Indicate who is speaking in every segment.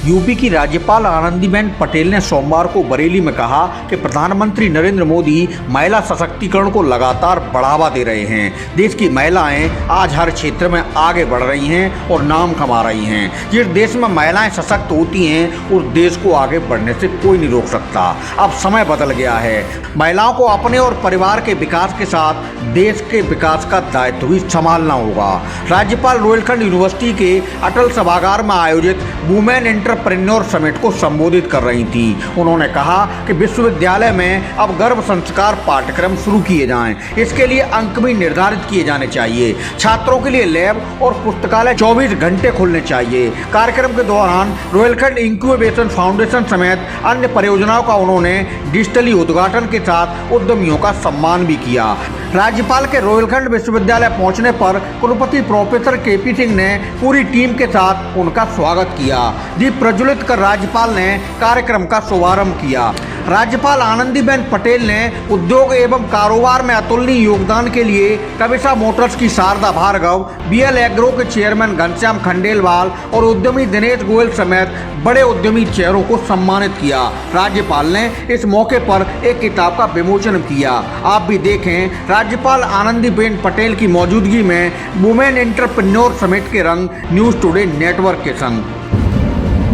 Speaker 1: UP की राज्यपाल आनंदीबेन पटेल ने सोमवार को बरेली में कहा कि प्रधानमंत्री नरेंद्र मोदी महिला सशक्तिकरण को लगातार बढ़ावा दे रहे हैं। देश की महिलाएं आज हर क्षेत्र में आगे बढ़ रही हैं और नाम कमा रही हैं। जिस देश में महिलाएं सशक्त होती हैं उस देश को आगे बढ़ने से कोई नहीं रोक सकता। अब समय बदल गया है। महिलाओं को अपने और परिवार के विकास के साथ देश के विकास का दायित्व भी संभालना होगा। राज्यपाल रोहिलखंड यूनिवर्सिटी के अटल सभागार में आयोजित वुमेन एंटरप्रेन्योर समिट को संबोधित कर रही थी। उन्होंने कहा कि विश्वविद्यालय में अब गर्भ संस्कार पाठ्यक्रम शुरू किए जाएं। इसके लिए अंक भी निर्धारित किए जाने चाहिए। छात्रों के लिए लैब और पुस्तकालय 24 घंटे खुलने चाहिए। कार्यक्रम के दौरान रोहिलखंड इंक्यूबेशन फाउंडेशन समेत अन्य परियोजनाओं का उन्होंने डिजिटली उद्घाटन के साथ उद्यमियों का सम्मान भी किया। राज्यपाल के रोहिलखंड विश्वविद्यालय पहुंचने पर कुलपति प्रोफेसर केपी सिंह ने पूरी टीम के साथ उनका स्वागत किया। दीप प्रज्वलित कर राज्यपाल ने कार्यक्रम का शुभारंभ किया। राज्यपाल आनंदीबेन पटेल ने उद्योग एवं कारोबार में अतुलनीय योगदान के लिए कविता मोटर्स की शारदा भार्गव, बीएल एग्रो के चेयरमैन घनश्याम खंडेलवाल और उद्यमी दिनेश गोयल समेत बड़े उद्यमी चेहरों को सम्मानित किया। राज्यपाल ने इस मौके पर एक किताब का विमोचन किया। आप भी देखें राज्यपाल आनंदीबेन पटेल की मौजूदगी में वुमेन एंटरप्रेन्योर समिट के रंग न्यूज़ टुडे नेटवर्क के संग।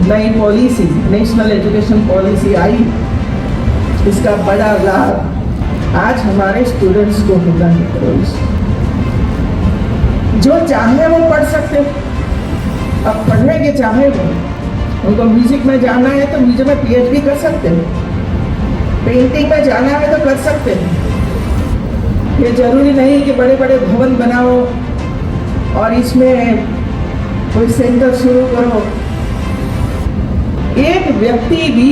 Speaker 2: नई पॉलिसी, नेशनल एजुकेशन पॉलिसी आई, इसका बड़ा लाभ आज हमारे स्टूडेंट्स को मिला है। जो चाहे वो पढ़ सकते, अब पढ़ेंगे चाहे वो, उनको म्यूजिक में जाना है तो म्यूजिक में पीएचडी कर सकते हैं, पेंटिंग में जाना है तो कर सकते हैं। ये जरूरी नहीं कि बड़े बड़े भवन बनाओ और इसमें कोई सेंटर शुरू करो। एक व्यक्ति भी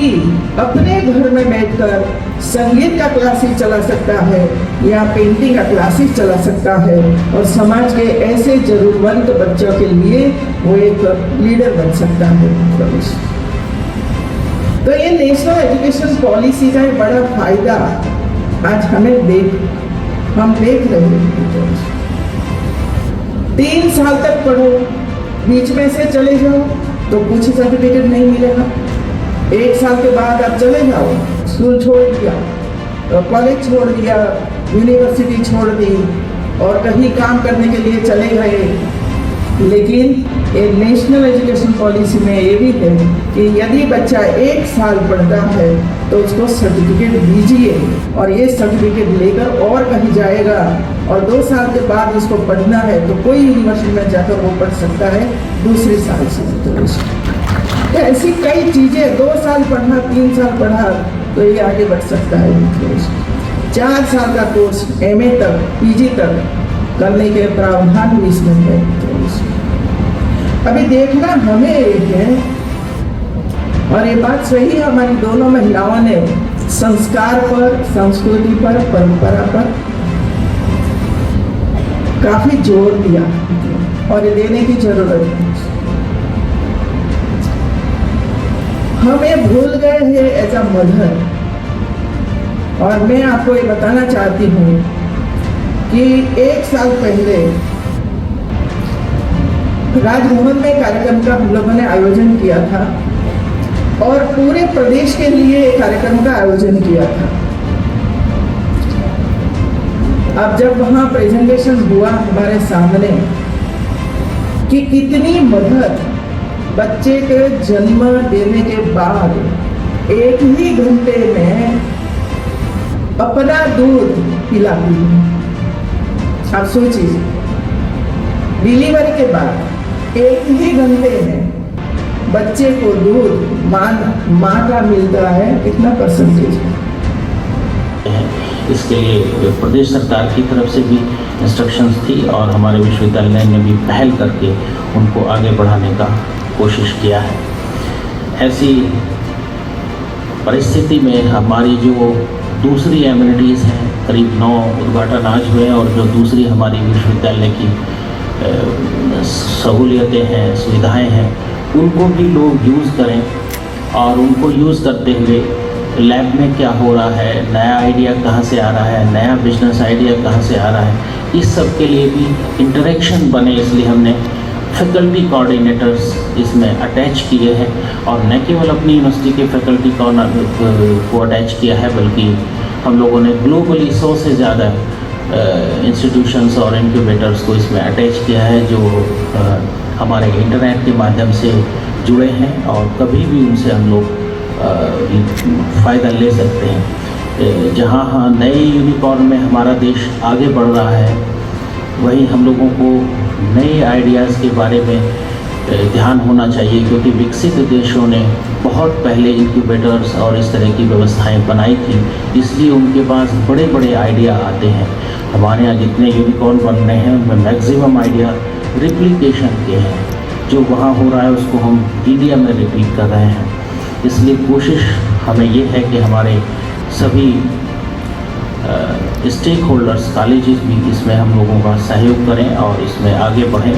Speaker 2: अपने घर में बैठकर संगीत का क्लासेस चला सकता है या पेंटिंग का क्लासेस चला सकता है और समाज के ऐसे जरूरतमंद बच्चों के लिए वो एक लीडर बन सकता है। तो ये नेशनल एजुकेशन पॉलिसी का एक बड़ा फायदा आज हम देख रहे हैं। 3 साल तक पढ़ो, बीच में से चले जाओ तो कुछ सर्टिफिकेट नहीं मिलेगा। 1 साल के बाद आप चले जाओ, स्कूल छोड़ दिया, कॉलेज छोड़ दिया, यूनिवर्सिटी छोड़ दी और कहीं काम करने के लिए चले गए। लेकिन एक नेशनल एजुकेशन पॉलिसी में ये भी है कि यदि बच्चा 1 साल पढ़ता है तो उसको सर्टिफिकेट दीजिए और ये सर्टिफिकेट लेकर और कहीं जाएगा और 2 साल के बाद उसको पढ़ना है तो कोई यूनिवर्सिटी में जाकर वो पढ़ सकता है दूसरे साल से। तो ऐसी कई चीज़ें, 2 साल पढ़ा, 3 साल पढ़ा तो ये आगे बढ़ सकता है। 4 साल का कोर्स MA तक, PG तक करने के प्रावधान भी इसमें है। अभी देखना हमें एक है, और ये बात सही, हमारी दोनों महिलाओं ने संस्कार पर, संस्कृति पर, परंपरा पर काफी जोर दिया और ये देने की जरूरत है। हम ये भूल गए हैं एज अ मदर। और मैं आपको ये बताना चाहती हूँ कि 1 साल पहले राजभवन में कार्यक्रम का हम लोगों ने आयोजन किया था और पूरे प्रदेश के लिए कार्यक्रम का आयोजन किया था। अब जब वहाँ प्रेजेंटेशन हुआ हमारे सामने कि कितनी मदर बच्चे के जन्म देने के बाद 1 ही घंटे में अपना दूध पिलाती है। आप सोचिए, डिलीवरी के बाद 1 ही घंटे में बच्चे को दूध माँ का मिलता है, कितना परसेंटेज है।
Speaker 3: इसके लिए प्रदेश सरकार की तरफ से भी इंस्ट्रक्शंस थी और हमारे विश्वविद्यालय ने भी पहल करके उनको आगे बढ़ाने का कोशिश किया है। ऐसी परिस्थिति में हमारी जो दूसरी एमिनिटीज़ हैं, करीब 9 उद्घाटन आज हुए और जो दूसरी हमारी विश्वविद्यालय की सहूलियतें हैं, सुविधाएं हैं, उनको भी लोग यूज़ करें और उनको यूज़ करते हुए लैब में क्या हो रहा है, नया आइडिया कहाँ से आ रहा है, नया बिजनेस आइडिया कहाँ से आ रहा है, इस सब के लिए भी इंटरेक्शन बने, इसलिए हमने फैकल्टी कोऑर्डिनेटर्स इसमें अटैच किए हैं, और न केवल अपनी यूनिवर्सिटी के फैकल्टी को अटैच किया है, बल्कि हम लोगों ने ग्लोबली 100 से ज़्यादा इंस्टीट्यूशंस और इनक्यूबेटर्स को इसमें अटैच किया है, जो हमारे इंटरनेट के माध्यम से जुड़े हैं और कभी भी उनसे हम लोग फ़ायदा ले सकते हैं। जहाँ नए यूनिकॉर्न में हमारा देश आगे बढ़ रहा है, वहीं हम लोगों को नए आइडियाज़ के बारे में ध्यान होना चाहिए, क्योंकि विकसित देशों ने बहुत पहले इंक्यूबेटर्स और इस तरह की व्यवस्थाएं बनाई थी, इसलिए उनके पास बड़े बड़े आइडिया आते हैं। हमारे यहाँ जितने यूनिकॉर्न बन रहे हैं उनमें मैक्सिमम आइडिया रिप्लिकेशन के हैं, जो वहाँ हो रहा है उसको हम इंडिया में रिपीट कर रहे हैं। इसलिए कोशिश हमें ये है कि हमारे सभी स्टेक होल्डर्स, कॉलेजेस भी इसमें हम लोगों का सहयोग करें और इसमें आगे बढ़ें,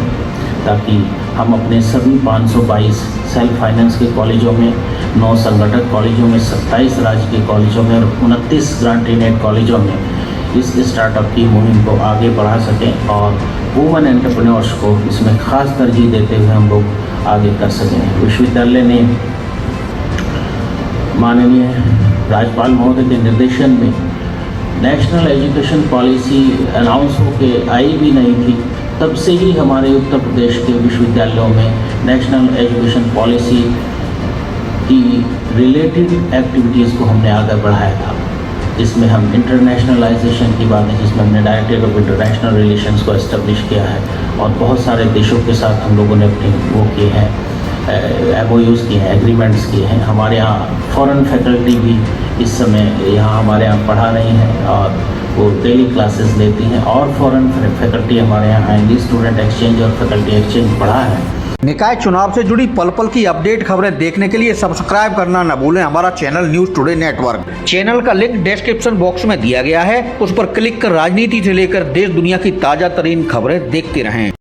Speaker 3: ताकि हम अपने सभी 522 सेल्फ फाइनेंस के कॉलेजों में, 9 संगठक कॉलेजों में, 27 राज्य के कॉलेजों में और 29 ग्रांट-इन-एड कॉलेजों में इस स्टार्टअप की मुहिम को आगे बढ़ा सकें और वुमेन एंटरप्रेन्योर्स को इसमें खास तरजीह देते हुए हम लोग आगे कर सकें। विश्वविद्यालय ने माननीय राज्यपाल महोदय के निर्देशन में नेशनल एजुकेशन पॉलिसी अनाउंस होके आई भी नहीं थी, तब से ही हमारे उत्तर प्रदेश के विश्वविद्यालयों में नेशनल एजुकेशन पॉलिसी की रिलेटेड एक्टिविटीज़ को हमने आगे बढ़ाया था, जिसमें हम इंटरनेशनलाइजेशन की बात है, जिसमें हमने डायरेक्टरेट ऑफ इंटरनेशनल रिलेशंस को एस्टेब्लिश किया है और बहुत सारे देशों के साथ हम लोगों ने अपने वो किए हैं, MOUs किए हैं, एग्रीमेंट्स किए हैं। हमारे यहाँ फॉरेन फैकल्टी भी इस समय यहाँ हमारे यहाँ पढ़ा रही हैं और वो डेली क्लासेस लेती हैं, और फॉरेन फैकल्टी हमारे यहाँ आएंगी। स्टूडेंट एक्सचेंज और फैकल्टी एक्सचेंज बढ़ा है।
Speaker 1: निकाय चुनाव से जुड़ी पल पल की अपडेट खबरें देखने के लिए सब्सक्राइब करना न भूलें हमारा channel news today network. Channel का लिंक डिस्क्रिप्शन बॉक्स में दिया गया है, उस पर क्लिक कर राजनीति से लेकर देश दुनिया की ताज़ा तरीन खबरें देखते रहें।